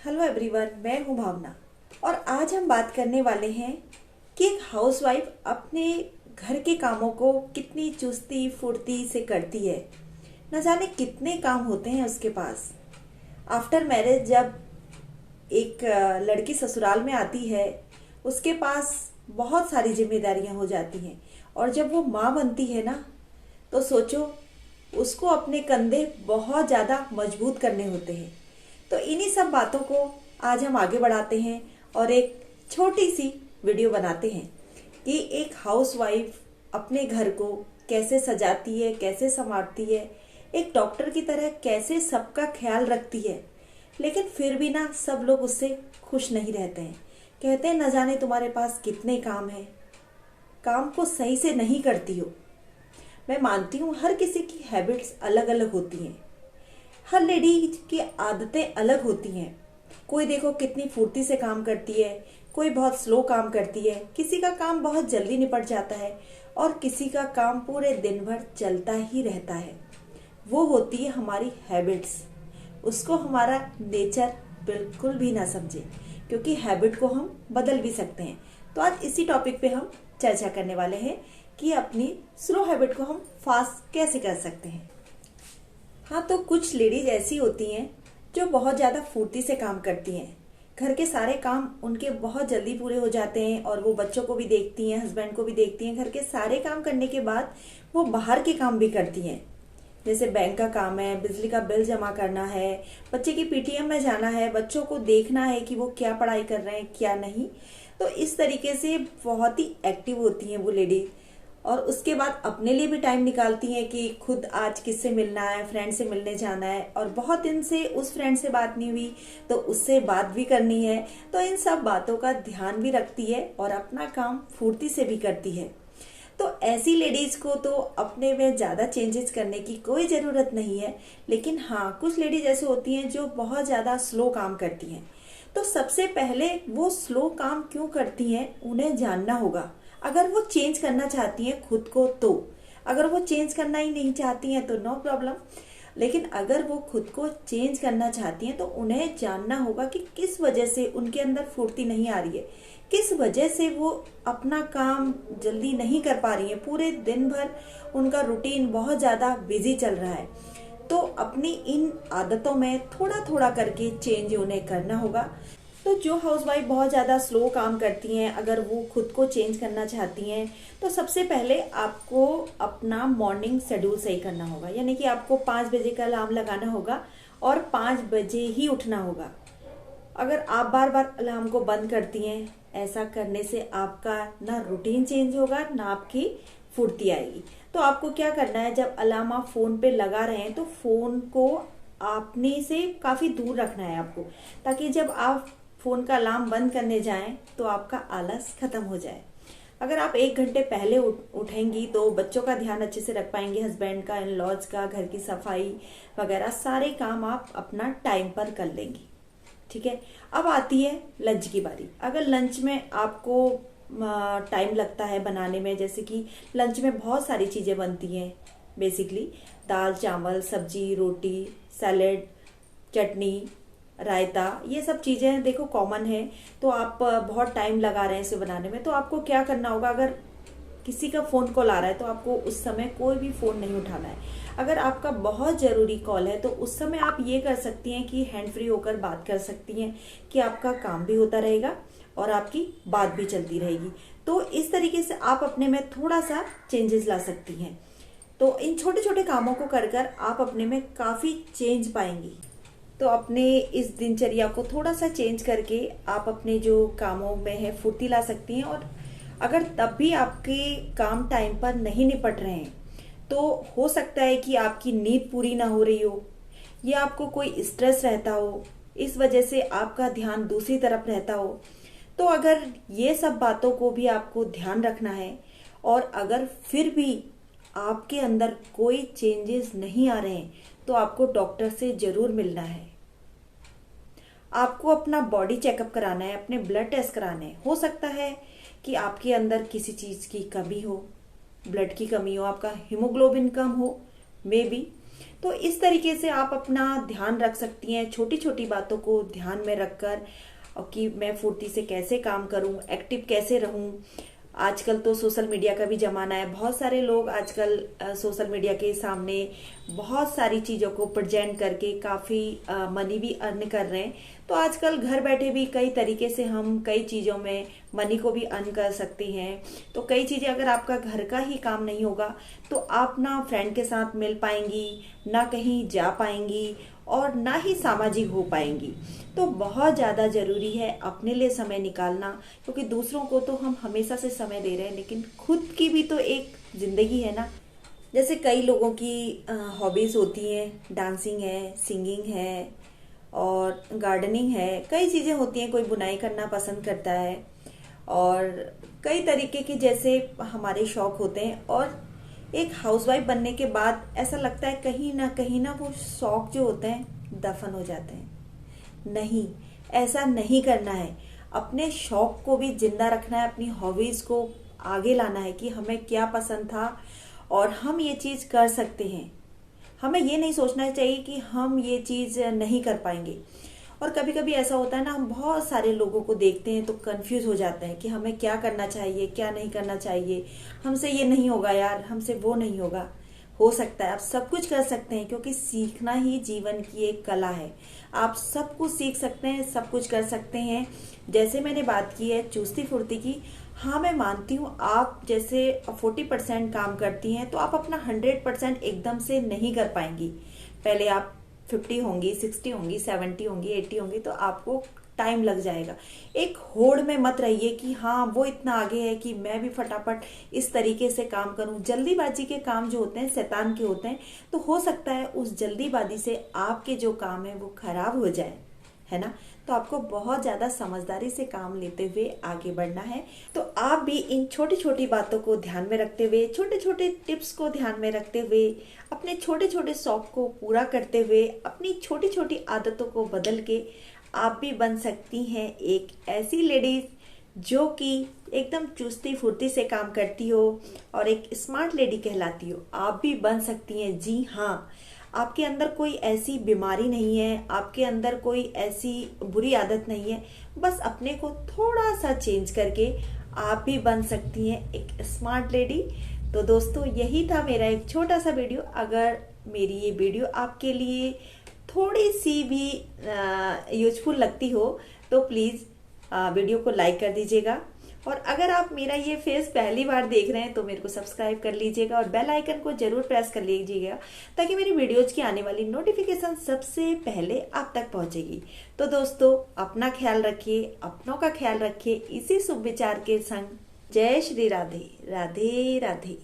Hello everyone, मैं हूं भावना और आज हम बात करने वाले हैं कि एक हाउसवाइफ अपने घर के कामों को कितनी चुस्ती फुर्ती से करती है। न जाने कितने काम होते हैं उसके पास। आफ्टर मैरिज जब एक लड़की ससुराल में आती है, उसके पास बहुत सारी जिम्मेदारियां हो जाती हैं और जब वो माँ बनती है ना, तो सोचो उसको अपने कंधे बहुत ज़्यादा मजबूत करने होते हैं। तो इन्हीं सब बातों को आज हम आगे बढ़ाते हैं और एक छोटी सी वीडियो बनाते हैं कि एक हाउसवाइफ अपने घर को कैसे सजाती है, कैसे संवारती है, एक डॉक्टर की तरह कैसे सबका ख्याल रखती है। लेकिन फिर भी ना सब लोग उससे खुश नहीं रहते हैं। कहते हैं न जाने तुम्हारे पास कितने काम हैं, काम को सही से नहीं करती हो। मैं मानती हूँ हर किसी की हैबिट्स अलग अलग होती हैं, हर लेडी की आदतें अलग होती हैं। कोई देखो कितनी फुर्ती से काम करती है, कोई बहुत स्लो काम करती है, किसी का काम बहुत जल्दी निपट जाता है और किसी का काम पूरे दिन भर चलता ही रहता है। वो होती है हमारी हैबिट्स। उसको हमारा नेचर बिल्कुल भी ना समझे, क्योंकि हैबिट को हम बदल भी सकते हैं। तो आज इसी टॉपिक पे हम चर्चा करने वाले हैं कि अपनी स्लो हैबिट को हम फास्ट कैसे कर सकते हैं। हाँ, तो कुछ लेडीज ऐसी होती हैं जो बहुत ज़्यादा फुर्ती से काम करती हैं। घर के सारे काम उनके बहुत जल्दी पूरे हो जाते हैं और वो बच्चों को भी देखती हैं, हस्बैंड को भी देखती हैं। घर के सारे काम करने के बाद वो बाहर के काम भी करती हैं, जैसे बैंक का काम है, बिजली का बिल जमा करना है, बच्चे की पीटीएम में जाना है, बच्चों को देखना है कि वो क्या पढ़ाई कर रहे हैं क्या नहीं। तो इस तरीके से बहुत ही एक्टिव होती हैं वो लेडीज। और उसके बाद अपने लिए भी टाइम निकालती हैं कि खुद आज किससे मिलना है, फ्रेंड से मिलने जाना है और बहुत दिन से उस फ्रेंड से बात नहीं हुई तो उससे बात भी करनी है। तो इन सब बातों का ध्यान भी रखती है और अपना काम फुर्ती से भी करती है। तो ऐसी लेडीज को तो अपने में ज्यादा चेंजेस करने की कोई जरूरत नहीं है। लेकिन हाँ, कुछ लेडीज ऐसे होती हैं जो बहुत ज्यादा स्लो काम करती हैं। तो सबसे पहले वो स्लो काम क्यों करती हैं उन्हें जानना होगा। अगर वो चेंज करना चाहती हैं खुद को, तो अगर वो चेंज करना ही नहीं चाहती हैं तो नो प्रॉब्लम। लेकिन अगर वो खुद को चेंज करना चाहती हैं तो उन्हें जानना होगा कि किस वजह से उनके अंदर फुर्ती नहीं आ रही है, किस वजह से वो अपना काम जल्दी नहीं कर पा रही है, पूरे दिन भर उनका रूटीन बहुत ज्यादा बिजी चल रहा है। तो अपनी इन आदतों में थोड़ा थोड़ा करके चेंज उन्हें करना होगा। तो जो हाउसवाइफ बहुत ज़्यादा स्लो काम करती हैं, अगर वो खुद को चेंज करना चाहती हैं तो सबसे पहले आपको अपना मॉर्निंग शेड्यूल सही करना होगा। यानी कि आपको 5 बजे का अलार्म लगाना होगा और 5 बजे ही उठना होगा। अगर आप बार बार अलार्म को बंद करती हैं, ऐसा करने से आपका ना रूटीन चेंज होगा ना आपकी फुर्ती आएगी। तो आपको क्या करना है, जब अलार्म आप फोन पे लगा रहे हैं तो फोन को अपने से काफी दूर रखना है आपको, ताकि जब आप फोन का अलार्म बंद करने जाएं तो आपका आलस खत्म हो जाए। अगर आप 1 घंटे पहले उठेंगी तो बच्चों का ध्यान अच्छे से रख पाएंगे, हस्बैंड का, इन लॉज का, घर की सफाई वगैरह सारे काम आप अपना टाइम पर कर लेंगी। ठीक है। अब आती है लंच की बारी। अगर लंच में आपको टाइम लगता है बनाने में, जैसे कि लंच में बहुत सारी चीजें बनती हैं, बेसिकली दाल चावल सब्जी रोटी सैलेड चटनी रायता, ये सब चीजें देखो कॉमन है। तो आप बहुत टाइम लगा रहे हैं इसे बनाने में, तो आपको क्या करना होगा, अगर किसी का फोन कॉल आ रहा है तो आपको उस समय कोई भी फोन नहीं उठाना है। अगर आपका बहुत जरूरी कॉल है तो उस समय आप ये कर सकती हैं कि हैंड फ्री होकर बात कर सकती हैं, कि आपका काम भी होता रहेगा और आपकी बात भी चलती रहेगी। तो इस तरीके से आप अपने में थोड़ा सा चेंजेस ला सकती हैं। तो इन छोटे छोटे कामों को कर कर आप अपने में काफी चेंज पाएंगी। तो अपने इस दिनचर्या को थोड़ा सा चेंज करके आप अपने जो कामों में है फुर्ती ला सकती हैं। और अगर तब भी आपके काम टाइम पर नहीं निपट रहे हैं तो हो सकता है कि आपकी नींद पूरी ना हो रही हो या आपको कोई स्ट्रेस रहता हो, इस वजह से आपका ध्यान दूसरी तरफ रहता हो। तो अगर ये सब बातों को भी आपको ध्यान रखना है और अगर फिर भी आपके अंदर कोई चेंजेस नहीं आ रहे हैं तो आपको डॉक्टर से जरूर मिलना है। आपको अपना बॉडी चेकअप कराना है, अपने ब्लड टेस्ट कराने हैं। हो सकता है कि आपके अंदर किसी चीज की कमी हो, ब्लड की कमी हो, आपका हीमोग्लोबिन कम हो, मे बी। तो इस तरीके से आप अपना ध्यान रख सकती हैं, छोटी छोटी बातों को ध्यान में रखकर, और कि मैं फुर्ती से कैसे काम करूं, एक्टिव कैसे रहूं। आजकल तो सोशल मीडिया का भी जमाना है, बहुत सारे लोग आजकल सोशल मीडिया के सामने बहुत सारी चीज़ों को प्रेजेंट करके काफ़ी मनी भी अर्न कर रहे हैं। तो आजकल घर बैठे भी कई तरीके से हम कई चीज़ों में मनी को भी अर्न कर सकते हैं। तो कई चीज़ें, अगर आपका घर का ही काम नहीं होगा तो आप ना फ्रेंड के साथ मिल पाएंगी, ना कहीं जा पाएंगी, और ना ही सामाजिक हो पाएंगी। तो बहुत ज़्यादा ज़रूरी है अपने लिए समय निकालना, क्योंकि दूसरों को तो हम हमेशा से समय दे रहे हैं, लेकिन खुद की भी तो एक ज़िंदगी है ना। जैसे कई लोगों की हॉबीज़ होती हैं, डांसिंग है, सिंगिंग है, और गार्डनिंग है, कई चीज़ें होती हैं। कोई बुनाई करना पसंद करता है, और कई तरीके के जैसे हमारे शौक होते हैं। और एक हाउसवाइफ बनने के बाद ऐसा लगता है कहीं ना वो शौक जो होते हैं दफन हो जाते हैं। नहीं, ऐसा नहीं करना है। अपने शौक को भी जिंदा रखना है, अपनी हॉबीज को आगे लाना है कि हमें क्या पसंद था और हम ये चीज कर सकते हैं। हमें ये नहीं सोचना चाहिए कि हम ये चीज नहीं कर पाएंगे। और कभी कभी ऐसा होता है ना, हम बहुत सारे लोगों को देखते हैं तो कंफ्यूज हो जाते हैं कि हमें क्या करना चाहिए, क्या नहीं करना चाहिए। हमसे ये नहीं होगा यार, हमसे वो नहीं होगा। हो सकता है आप सब कुछ कर सकते हैं, क्योंकि सीखना ही जीवन की एक कला है। आप सब कुछ सीख सकते हैं, सब कुछ कर सकते हैं। जैसे मैंने बात की है चुस्ती फुर्ती की, हाँ मैं मानती हूँ, आप जैसे 40% काम करती हैं तो आप अपना 100% एकदम से नहीं कर पाएंगी। पहले आप 50 होंगी, 60 होंगी, 70 होंगी, 80 होंगी, तो आपको टाइम लग जाएगा। एक होड़ में मत रहिए कि हाँ वो इतना आगे है कि मैं भी फटाफट इस तरीके से काम करूं। जल्दीबाजी के काम जो होते हैं शैतान के होते हैं, तो हो सकता है उस जल्दीबाजी से आपके जो काम है वो खराब हो जाए, है ना। तो आपको बहुत ज्यादा समझदारी से काम लेते हुए आगे बढ़ना है। तो आप भी इन छोटी छोटी बातों को ध्यान में रखते हुए, छोटे छोटे टिप्स को ध्यान में रखते हुए, अपने छोटे छोटे शौक को पूरा करते हुए, अपनी छोटी छोटी आदतों को बदल के आप भी बन सकती हैं एक ऐसी लेडीज जो कि एकदम चुस्ती फुर्ती से काम करती हो और एक स्मार्ट लेडी कहलाती हो। आप भी बन सकती हैं। जी हाँ, आपके अंदर कोई ऐसी बीमारी नहीं है, आपके अंदर कोई ऐसी बुरी आदत नहीं है। बस अपने को थोड़ा सा चेंज करके आप भी बन सकती हैं एक स्मार्ट लेडी। तो दोस्तों, यही था मेरा एक छोटा सा वीडियो। अगर मेरी ये वीडियो आपके लिए थोड़ी सी भी यूजफुल लगती हो तो प्लीज़ वीडियो को लाइक कर दीजिएगा। और अगर आप मेरा ये फेस पहली बार देख रहे हैं तो मेरे को सब्सक्राइब कर लीजिएगा और बेल आइकन को जरूर प्रेस कर लीजिएगा, ताकि मेरी वीडियोज की आने वाली नोटिफिकेशन सबसे पहले आप तक पहुंचेगी। तो दोस्तों, अपना ख्याल रखिए, अपनों का ख्याल रखिए। इसी शुभ विचार के संग जय श्री राधे। राधे राधे।